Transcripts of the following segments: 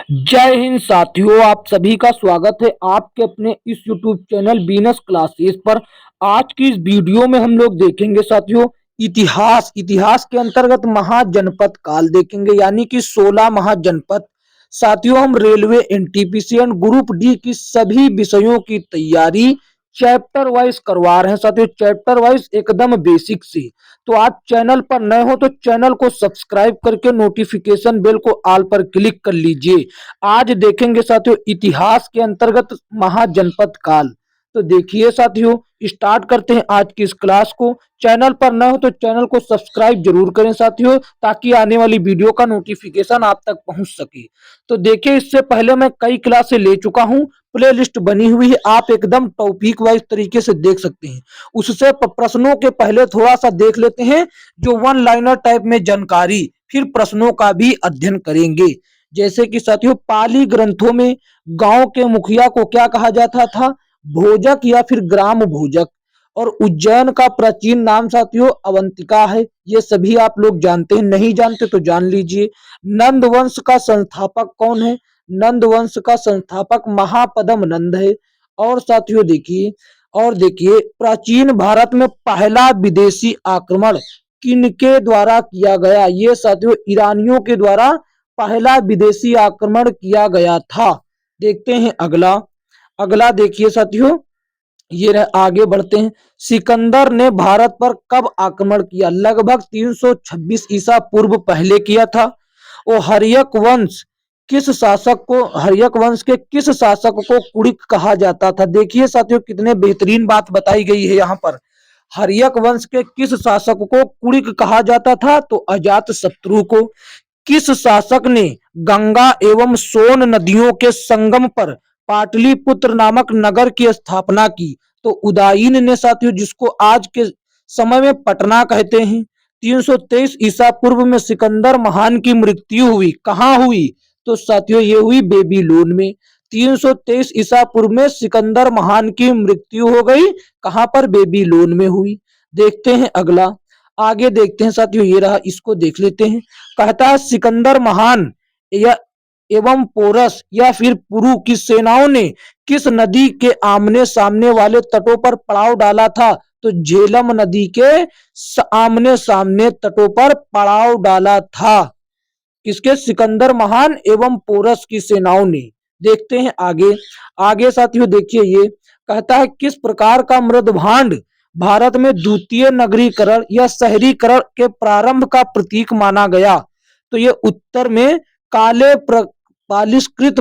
जय हिंद साथियों, आप सभी का स्वागत है आपके अपने इस YouTube चैनल बीनस क्लासेस पर। आज की इस वीडियो में हम लोग देखेंगे साथियों इतिहास के अंतर्गत महाजनपद काल देखेंगे, यानी कि 16 महाजनपद। साथियों, हम railway NTPC and group D की सभी विषयों की तैयारी चैप्टर वाइज करवा रहे हैं साथियों, चैप्टर वाइज एकदम बेसिक से। तो आप चैनल पर नए हो तो चैनल को सब्सक्राइब करके नोटिफिकेशन बेल को ऑल पर क्लिक कर लीजिए। आज देखेंगे साथियों इतिहास के अंतर्गत महाजनपद काल। तो देखिए साथियों, स्टार्ट करते हैं आज की इस क्लास को। चैनल पर नए हो तो चैनल को सब्सक्राइब जरूर करें साथियों, ताकि आने वाली वीडियो का नोटिफिकेशन आप तक पहुंच सके। तो देखिए, इससे पहले मैं कई क्लासें ले चुका हूं, प्ले लिस्ट बनी हुई है, आप एकदम टॉपिक वाइज तरीके से देख सकते हैं। उससे प्रश्नों के पहले थोड़ा सा देख लेते हैं जो वन लाइनर टाइप में जानकारी, फिर प्रश्नों का भी अध्ययन करेंगे। जैसे कि साथियों, पाली ग्रंथों में गांव के मुखिया को क्या कहा जाता था? भोजक या फिर ग्राम भोजक। और उज्जैन का प्राचीन नाम साथियों अवंतिका है। ये सभी आप लोग जानते हैं, नहीं जानते तो जान लीजिए। नंद वंश का संस्थापक कौन है? नंद वंश का संस्थापक महापद्म नंद है। और साथियों देखिए प्राचीन भारत में पहला विदेशी आक्रमण किनके द्वारा किया गया? ये साथियों ईरानियों के द्वारा पहला विदेशी आक्रमण किया गया था। देखते हैं अगला। अगला देखिए साथियों, ये आगे बढ़ते हैं। सिकंदर ने भारत पर कब आक्रमण किया? लगभग 326 ईसा पूर्व पहले किया था। वो हर्यक वंश के किस शासक को कुड़िक कहा जाता था? देखिए साथियों, कितने बेहतरीन बात बताई गई है यहाँ पर। हर्यक वंश के किस शासक को कुड़िक कहा जाता था? तो अजात शत्रु को। किस शासक ने गंगा एवं सोन नदियों के संगम पर पाटलिपुत्र नामक नगर की स्थापना की? तो उदयन ने साथियों, जिसको आज के समय में पटना कहते हैं। 323 ईसा पूर्व में सिकंदर महान की मृत्यु हुई, कहाँ हुई? तो साथियों ये हुई बेबीलोन में। 323 ईसा पूर्व में सिकंदर महान की मृत्यु हो गई, कहाँ पर? बेबीलोन में हुई। देखते हैं अगला। आगे देखते हैं साथियों, ये रहा, इसको देख लेते हैं। कहता है सिकंदर महान या एवं पोरस या फिर पुरु की सेनाओं ने किस नदी के आमने सामने वाले तटों पर पड़ाव डाला था? तो झेलम नदी के आमने सामने तटों पर पड़ाव डाला था। किसके? सिकंदर महान एवं पोरस की सेनाओं ने। देखते हैं आगे। आगे साथियों देखिए, ये कहता है किस प्रकार का मृद भांड भारत में द्वितीय नगरीकरण या शहरीकरण के प्रारंभ का प्रतीक माना गया? तो ये उत्तर में काले पालिशकृत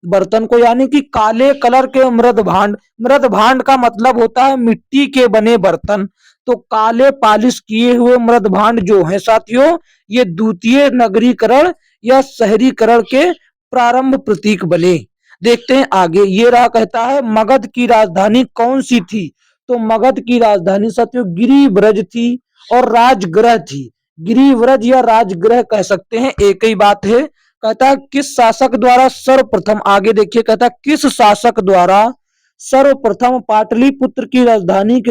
बर्तन को, यानी कि काले कलर के मृद भांड का मतलब होता है मिट्टी के बने बर्तन। तो काले पालिश किए हुए मृद भांड जो है साथियों, ये द्वितीय नगरीकरण या शहरीकरण के प्रारंभ प्रतीक बने। देखते हैं आगे। ये रहा, कहता है मगध की राजधानी कौन सी थी? तो मगध की राजधानी साथियों गिरिव्रज थी और राजगृह थी। गिरिव्रज या राजगृह कह सकते हैं, एक ही बात है। कहता है किस शासक द्वारा सर्वप्रथम, आगे देखिए, कहता है किस शासक द्वारा सर्वप्रथम पाटलिपुत्र को राजधानी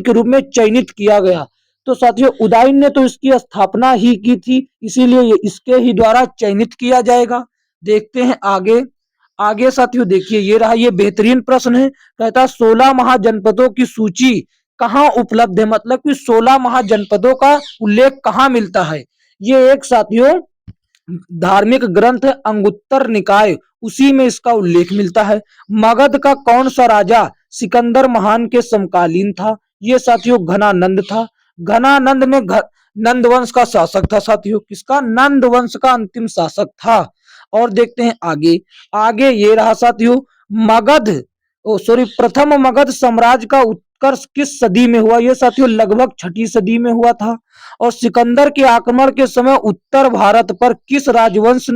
के रूप में चयनित किया गया? तो साथियों उदयन ने तो इसकी स्थापना ही की थी, इसीलिए ये इसके ही द्वारा चयनित किया जाएगा। देखते हैं आगे। आगे साथियों देखिए, ये रहा, ये बेहतरीन प्रश्न है। कहता है 16 महाजनपदों की सूची कहाँ उपलब्ध है? मतलब कि 16 महाजनपदों का उल्लेख कहाँ मिलता है? ये एक साथियों धार्मिक ग्रंथ है अंगुत्तर निकाय, उसी में इसका उल्लेख मिलता है। मगध का कौन सा राजा सिकंदर महान के समकालीन था? ये साथियों घनानंद था। घनानंद में नंद वंश का शासक था साथियों। किसका? नंद वंश का अंतिम शासक था। और देखते हैं आगे। आगे ये रहा साथियों, प्रथम मगध साम्राज्य का उत्कर्ष किस सदी में हुआ? ये साथियों लगभग 6ठी सदी में हुआ था। और सिकंदर के आक्रमण के समय उत्तर भारत पर किस राजवंश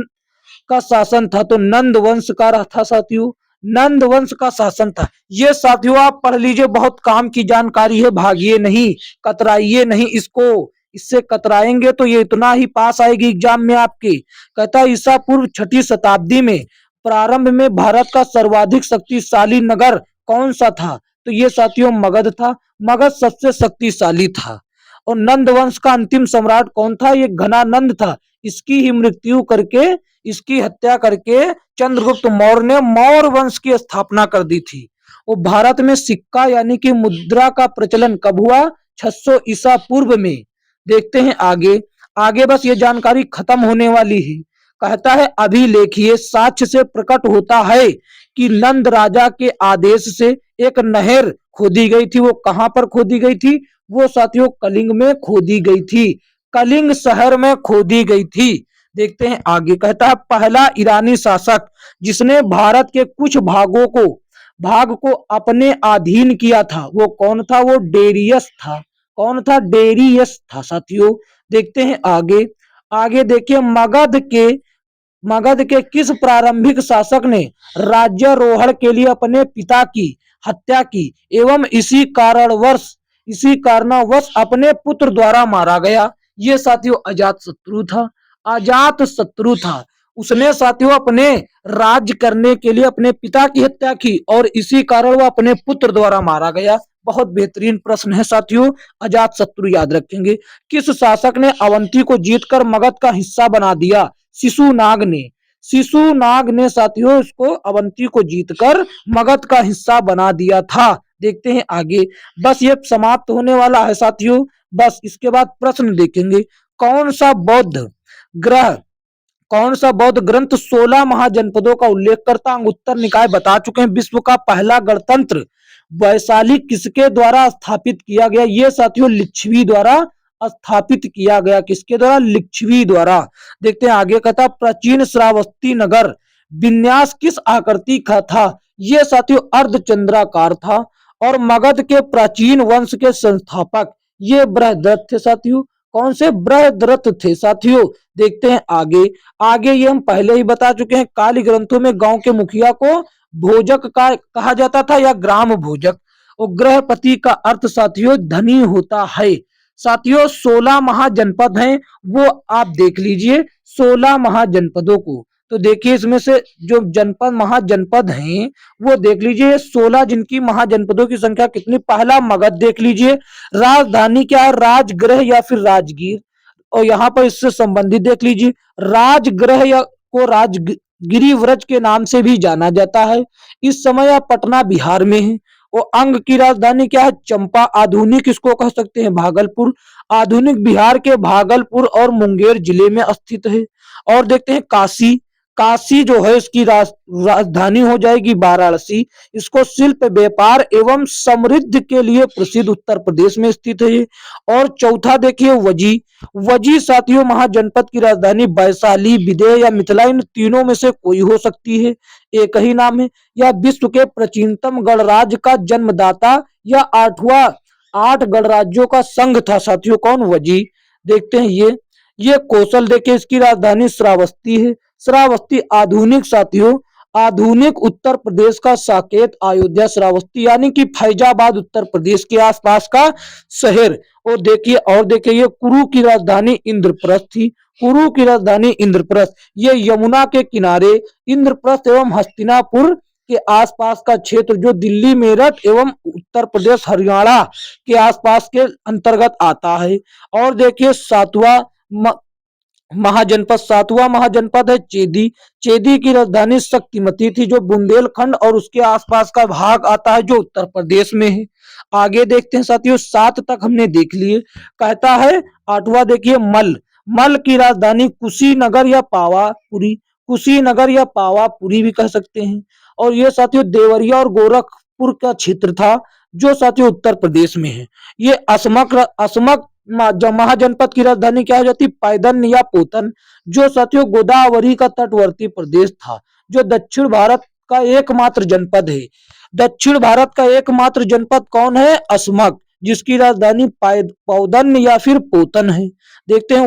का शासन था? तो नंद वंश का था साथियों, नंद वंश का शासन था। ये साथियों आप पढ़ लीजिए, बहुत काम की जानकारी है, भागिए नहीं, कतराइए नहीं इसको। इससे कतराएंगे तो ये इतना ही पास आएगी एग्जाम में आपके। कहता है ईसा पूर्व 6ठी शताब्दी में प्रारंभ में भारत का सर्वाधिक शक्तिशाली नगर कौन सा था? तो ये साथियों मगध था। मगध सबसे शक्तिशाली था। और नंद वंश का अंतिम सम्राट कौन था? ये घनानंद था। इसकी ही मृत्यु करके, इसकी हत्या करके चंद्रगुप्त मौर्य ने मौर्य वंश की स्थापना कर दी थी। वो भारत में सिक्का यानी कि मुद्रा का प्रचलन कब हुआ? 600 ईसा पूर्व में। देखते हैं आगे। आगे बस ये जानकारी खत्म होने वाली है। कहता है अभी लेखिए साक्ष्य से प्रकट होता है कि नंद राजा के आदेश से एक नहर खोदी गई थी। वो कहां पर खोदी गई थी? वो साथियों कलिंग में खोदी गई थी, कलिंग शहर में खोदी गई थी। देखते हैं आगे। कहता है पहला ईरानी शासक जिसने भारत के कुछ भाग को अपने अधीन किया था वो कौन था? वो डेरियस था। कौन था? डेरियस था साथियों। देखते हैं आगे। आगे देखिए मगध के किस प्रारंभिक शासक ने राज्यारोहण के लिए अपने पिता की हत्या की एवं इसी कारणवश अपने पुत्र द्वारा मारा गया? ये साथियों अजात शत्रु था। उसने साथियों अपने राज्य करने के लिए अपने पिता की हत्या की और इसी कारण वह अपने पुत्र द्वारा मारा गया। बहुत बेहतरीन प्रश्न है साथियों, अजात शत्रु याद रखेंगे। किस शासक ने अवंती को जीतकर मगध का हिस्सा बना दिया? शिशुनाग ने साथियों इसको अवंती को जीतकर मगध का हिस्सा बना दिया था। देखते हैं आगे। बस ये समाप्त होने वाला है साथियों। बस इसके बाद प्रश्न देखेंगे। कौन सा बौद्ध ग्रंथ 16 महाजनपदों का उल्लेख करता? उत्तर निकाय बता चुके हैं। विश्व का पहला गणतंत्र वैशाली किसके द्वारा स्थापित किया गया? ये साथियों लिच्छवी द्वारा स्थापित किया गया। किसके द्वारा? लिच्छवी द्वारा। देखते हैं आगे। कहता प्राचीन श्रावस्ती नगर विन्यास किस आकृति का था? ये साथियों अर्धचंद्राकार था। और मगध के प्राचीन वंश के संस्थापक ये बृहद्रथ थे साथियों। कौन से? बृहद्रथ थे साथियों। देखते हैं आगे। आगे ये हम पहले ही बता चुके हैं। काली ग्रंथों में गांव के मुखिया को भोजक का कहा जाता था या ग्राम भोजक। और गृहपति का अर्थ साथियों धनी होता है। साथियों 16 महाजनपद हैं, वो आप देख लीजिए 16 महाजनपदों को। तो देखिए इसमें से जो महाजनपद हैं वो देख लीजिए 16, जिनकी महाजनपदों की संख्या कितनी? पहला मगध देख लीजिए। राजधानी क्या है? राजगृह या फिर राजगीर। और यहाँ पर इससे संबंधित देख लीजिए राजगृह या को राजगिरी व्रज के नाम से भी जाना जाता है। इस समय यह पटना बिहार में है। और अंग की राजधानी क्या है? चंपा। आधुनिक इसको कह सकते हैं भागलपुर। आधुनिक बिहार के भागलपुर और मुंगेर जिले में स्थित है। और देखते हैं काशी। काशी जो है इसकी राजधानी हो जाएगी वाराणसी। इसको शिल्प व्यापार एवं समृद्धि के लिए प्रसिद्ध उत्तर प्रदेश में स्थित है ये। और चौथा देखिए वजी साथियों महाजनपद की राजधानी वैशाली, विदेह या मिथिला, इन तीनों में से कोई हो सकती है, एक ही नाम है। यह विश्व के प्राचीनतम गणराज्य का जन्मदाता या 8 गणराज्यों का संघ था साथियों। कौन? वजी। देखते हैं ये कौशल देखिए इसकी राजधानी श्रावस्ती है। श्रावस्ती आधुनिक साथियों आधुनिक उत्तर प्रदेश का साकेत अयोध्या श्रावस्ती यानी कि फैजाबाद उत्तर प्रदेश के आसपास का शहर। और देखिए ये कुरु की राजधानी इंद्रप्रस्थ थी। कुरु की राजधानी इंद्रप्रस्थ। ये यमुना के किनारे इंद्रप्रस्थ एवं हस्तिनापुर के आसपास का क्षेत्र जो दिल्ली, मेरठ एवं उत्तर प्रदेश, हरियाणा के आसपास के अंतर्गत आता है। और देखिए सातवां महाजनपद है चेदी। चेदी की राजधानी शक्तिमती थी जो बुंदेलखंड और उसके आसपास का भाग आता है जो उत्तर प्रदेश में है। आगे देखते हैं साथियों 7 तक हमने देख लिए। कहता है 8वां देखिए मल की राजधानी कुशीनगर या पावापुरी भी कह सकते हैं। और ये साथियों देवरिया और गोरखपुर का क्षेत्र था जो साथियों उत्तर प्रदेश में है। ये असमक महाजनपद की राजधानी क्या हो जाती? पैदन या पोतन, जो साथियों गोदावरी का तटवर्ती प्रदेश था। जो दक्षिण भारत का एकमात्र जनपद है। दक्षिण भारत का एकमात्र जनपद कौन है? असमक, जिसकी राजधानी पौदन या फिर पोतन है। देखते हैं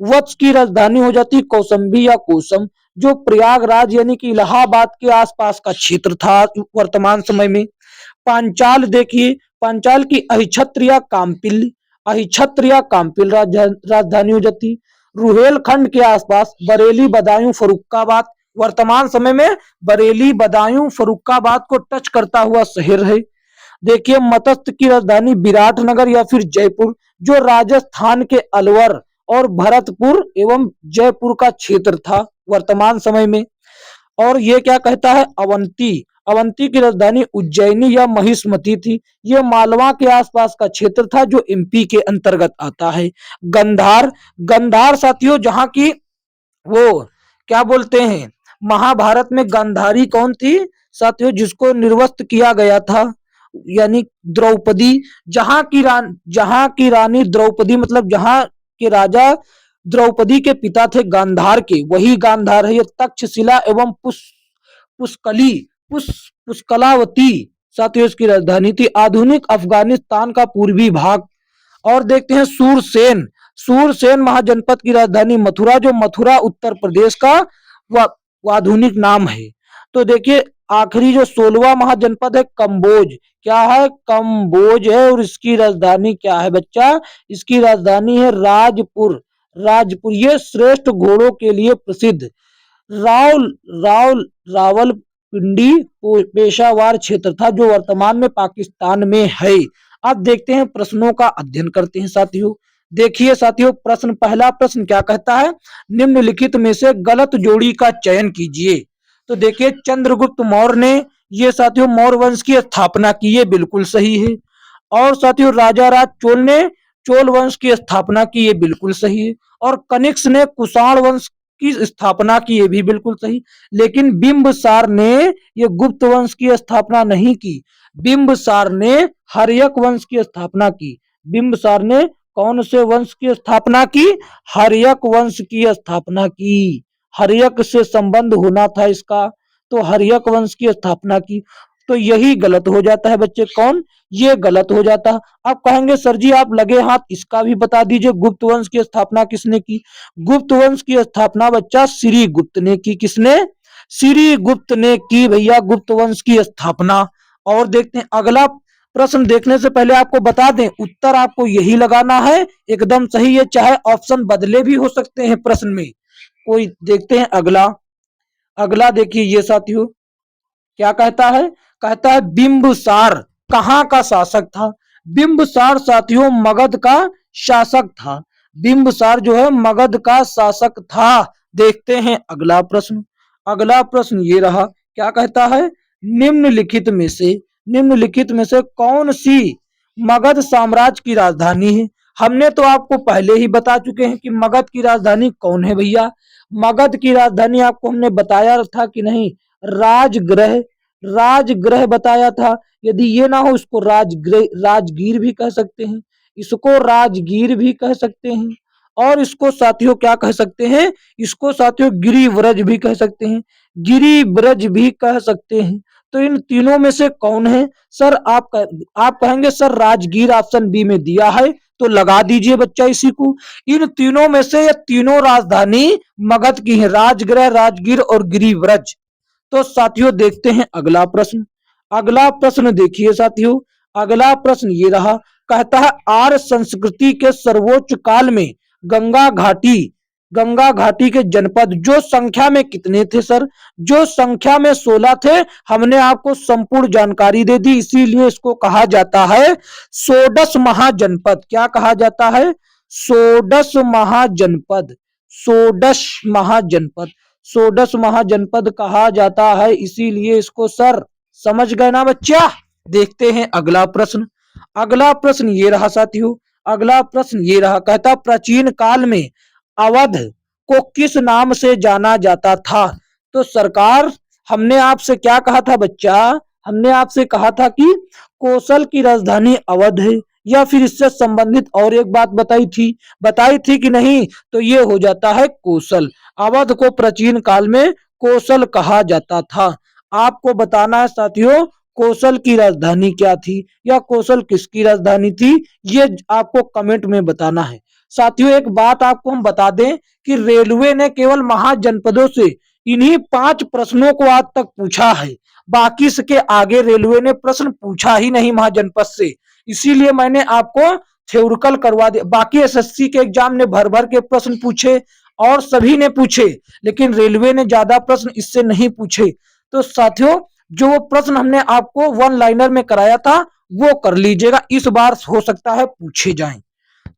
वत्स की राजधानी हो जाती कौसंबी या कोसम, जो प्रयागराज यानी कि इलाहाबाद के आसपास का क्षेत्र था वर्तमान समय में। पांचाल देखिए, पांचाल की अहिछत्र या काम्पिल राजधानी हो जाती। रुहेलखंड के आसपास बरेली, बदायूं, फर्रुखाबाद, वर्तमान समय में बरेली, बदायूं, फर्रुखाबाद को टच करता हुआ शहर है। देखिए मत्स्य की राजधानी विराटनगर या फिर जयपुर, जो राजस्थान के अलवर और भरतपुर एवं जयपुर का क्षेत्र था वर्तमान समय में। और ये क्या कहता है, अवंती, अवंती की राजधानी उज्जैनी या महिष्मती थी। ये मालवा के आसपास का क्षेत्र था जो एमपी के अंतर्गत आता है। गंधार, गंधार साथियों जहां की वो क्या बोलते हैं, महाभारत में गांधारी कौन थी साथियों, जिसको निर्वस्त्र किया गया था, यानी द्रौपदी। जहां की रानी द्रौपदी, मतलब जहां के राजा द्रौपदी के पिता थे गांधार के, वही गांधार है। ये तक्षशिला एवं पुष्कली पुष पुष्कलावती साथियों इसकी राजधानी थी। आधुनिक अफगानिस्तान का पूर्वी भाग। और देखते हैं सूरसेन, सूरसेन महाजनपद की राजधानी मथुरा, जो मथुरा उत्तर प्रदेश का आधुनिक नाम है। तो देखिए आखिरी जो 16वां महाजनपद है कंबोज, क्या है, कंबोज है। और इसकी राजधानी क्या है बच्चा, इसकी राजधानी है राजपुर, राजपुर। ये श्रेष्ठ घोड़ों के लिए प्रसिद्ध रावल रावल रावलपिंडी पेशावर क्षेत्र था जो वर्तमान में पाकिस्तान में है। अब देखते हैं प्रश्नों का अध्ययन करते हैं साथियों। देखिए साथियों प्रश्न, पहला प्रश्न क्या कहता है, निम्नलिखित में से गलत जोड़ी का चयन कीजिए। तो देखिए चंद्रगुप्त मौर्य ने ये साथियों मौर्य वंश की स्थापना की, ये बिल्कुल सही है। और साथियों राजा राज चोल ने चोल वंश की स्थापना की, ये बिल्कुल सही है। और कनिष्क ने कुषाण वंश की स्थापना की, ये भी बिल्कुल सही। लेकिन बिंबिसार ने ये गुप्त वंश की स्थापना नहीं की, बिंबिसार ने हर्यक वंश की स्थापना की। बिंबिसार ने कौन से वंश की स्थापना की, हर्यक वंश की स्थापना की। हर्यक से संबंध होना था इसका, तो हर्यक वंश की स्थापना की। तो यही गलत हो जाता है बच्चे, कौन, ये गलत हो जाता है। अब कहेंगे सर जी आप लगे हाथ इसका भी बता दीजिए, गुप्त वंश की स्थापना किसने की। गुप्त वंश की स्थापना बच्चा श्री गुप्त ने की, किसने, श्री गुप्त ने की भैया गुप्त वंश की स्थापना। और देखते हैं अगला प्रश्न, देखने से पहले आपको बता दें उत्तर आपको यही लगाना है, एकदम सही है, चाहे ऑप्शन बदले भी हो सकते हैं प्रश्न में कोई। देखते हैं अगला, अगला देखिए ये साथियों क्या कहता है, कहता है बिंबिसार कहां का शासक था। बिंबिसार साथियों मगध का शासक था, बिंबिसार जो है मगध का शासक था। देखते हैं अगला प्रश्न, अगला प्रश्न ये रहा, क्या कहता है, निम्नलिखित में से, निम्नलिखित में से कौन सी मगध साम्राज्य की राजधानी है। हमने तो आपको पहले ही बता चुके हैं कि मगध की राजधानी कौन है भैया। मगध की राजधानी आपको हमने बताया था कि नहीं, राजगृह, राजगृह बताया था। यदि ये ना हो इसको राजगृह, राजगीर भी कह सकते हैं, इसको राजगीर भी कह सकते हैं। और इसको साथियों क्या कह सकते हैं, इसको साथियों गिरिव्रज भी कह सकते हैं, गिरिव्रज भी कह सकते हैं। तो इन तीनों में से कौन है सर, आप कहेंगे सर राजगीर ऑप्शन बी में दिया है, तो लगा दीजिए बच्चा इसी को। इन तीनों में से ये तीनों राजधानी मगध की है, राजगृह, राजगीर और गिरिव्रज। तो साथियों देखते हैं अगला प्रश्न, अगला प्रश्न देखिए साथियों, अगला प्रश्न ये रहा, कहता है आर्य संस्कृति के सर्वोच्च काल में गंगा घाटी, गंगा घाटी के जनपद जो संख्या में कितने थे सर, जो संख्या में 16 थे। हमने आपको संपूर्ण जानकारी दे दी, इसीलिए इसको कहा जाता है षोडश महाजनपद। क्या कहा जाता है, षोडश महाजनपद, षोडश महाजनपद, षोडश महाजनपद कहा जाता है, इसीलिए इसको सर, समझ गए ना बच्चा। देखते हैं अगला प्रश्न, अगला प्रश्न ये रहा साथियों, अगला प्रश्न ये रहा, कहता प्राचीन काल में अवध को किस नाम से जाना जाता था। तो सरकार हमने आपसे क्या कहा था बच्चा, हमने आपसे कहा था कि कौशल की राजधानी अवध है, या फिर इससे संबंधित और एक बात बताई थी कि नहीं, तो ये हो जाता है कौशल। अवध को प्राचीन काल में कौशल कहा जाता था। आपको बताना है साथियों कौशल की राजधानी क्या थी, या कौशल किसकी राजधानी थी, ये आपको कमेंट में बताना है। साथियों एक बात आपको हम बता दें कि रेलवे ने केवल महाजनपदों से इन्हीं 5 प्रश्नों को आज तक पूछा है, बाकी के आगे रेलवे ने प्रश्न पूछा ही नहीं महाजनपद से, इसीलिए मैंने आपको थ्योरिकल करवा दिया। बाकी एसएससी के एग्जाम ने भर भर के प्रश्न पूछे और सभी ने पूछे, लेकिन रेलवे ने ज्यादा प्रश्न इससे नहीं पूछे। तो साथियों जो वो प्रश्न हमने आपको वन लाइनर में कराया था वो कर लीजिएगा, इस बार हो सकता है पूछे जाएं।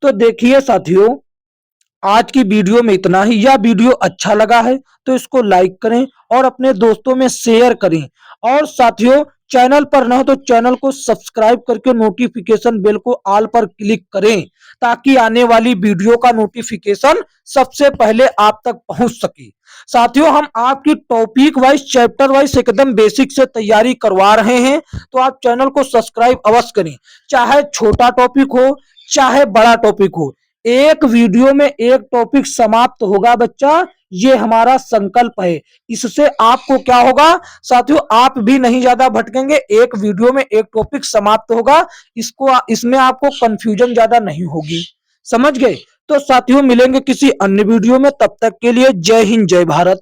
तो देखिए साथियों आज की वीडियो में इतना ही। यह वीडियो अच्छा लगा है तो इसको लाइक करें और अपने दोस्तों में शेयर करें। और साथियों, चैनल पर न हो तो चैनल को सब्सक्राइब करके नोटिफिकेशन बेल को ऑल पर क्लिक करें, ताकि आने वाली वीडियो का नोटिफिकेशन सबसे पहले आप तक पहुंच सके। साथियों, हम आपकी टॉपिक वाइज, चैप्टर वाइज एकदम बेसिक से तैयारी करवा रहे हैं, तो आप चैनल को सब्सक्राइब अवश्य करें। चाहे छोटा टॉपिक हो, चाहे बड़ा टॉपिक हो, एक वीडियो में एक टॉपिक समाप्त होगा बच्चा, ये हमारा संकल्प है। इससे आपको क्या होगा साथियों, आप भी नहीं ज्यादा भटकेंगे, एक वीडियो में एक टॉपिक समाप्त होगा, इसमें आपको कंफ्यूजन ज्यादा नहीं होगी। समझ गए? तो साथियों, मिलेंगे किसी अन्य वीडियो में, तब तक के लिए जय हिंद जय भारत।